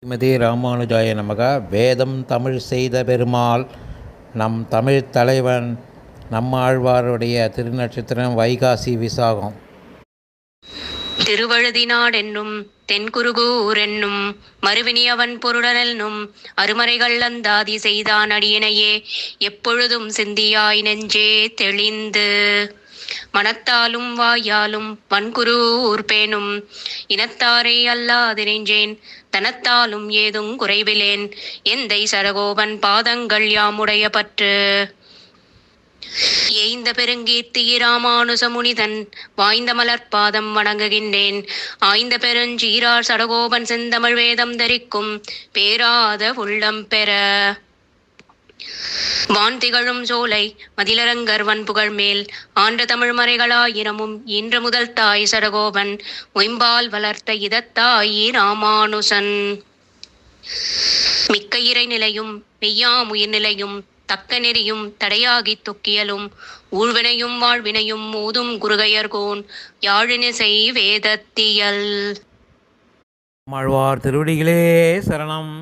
ஸ்ரீமதே ராமானுஜாய நமக. வேதம் தமிழ் செய்த பெருமாள் நம் தமிழ் தலைவன் நம்மாழ்வாருடைய திருநட்சத்திரம் வைகாசி விசாகம். திருவழுதினாடென்னும் தென்குருகூர் என்னும் மறுவினியவன் பொருடனென்னும் அருமறைகள் அந்தாதி செய்தான் அடியினையே எப்பொழுதும் சிந்தியாய் நெஞ்சே தெளிந்து மனத்தாலும் வாயாலும் வன்குரூர் பேணும் இனத்தாரே அல்லாதிரைஞ்சேன் தனத்தாலும் ஏதும் குறைவிலேன் எந்தை சடகோபன் பாதங்கள் யாமுடைய பற்று ஏய்ந்த பெருங்கீர்த்தி இராமானுசமுனிதன் வாய்ந்த மலர்பாதம் வணங்குகின்றேன் ஆய்ந்த பெருஞ்சீரார் சடகோபன் செந்தமிழ் வேதம் தரிக்கும் பேராத உள்ளம் பெற வான் திகழும் சோலை மதிலரங்கர் வன்புகழ் மேல் ஆண்ட தமிழ் மறைகளாயிரமும் இன்று முதல் தாய் சடகோபன் மொயம்பால் வளர்த்த இதத்தாயி ராமானுசன் மிக்க இறை நிலையும் மெய்யாமுயிர் நிலையும் தக்க நெறியும் தடையாகி தொக்கியலும் ஊழ்வினையும் வாழ்வினையும் ஊதும் குருகையர்கோன் யாழினிசை வேதத்தியல். நம்மாழ்வார் திருவடிகளே சரணம்.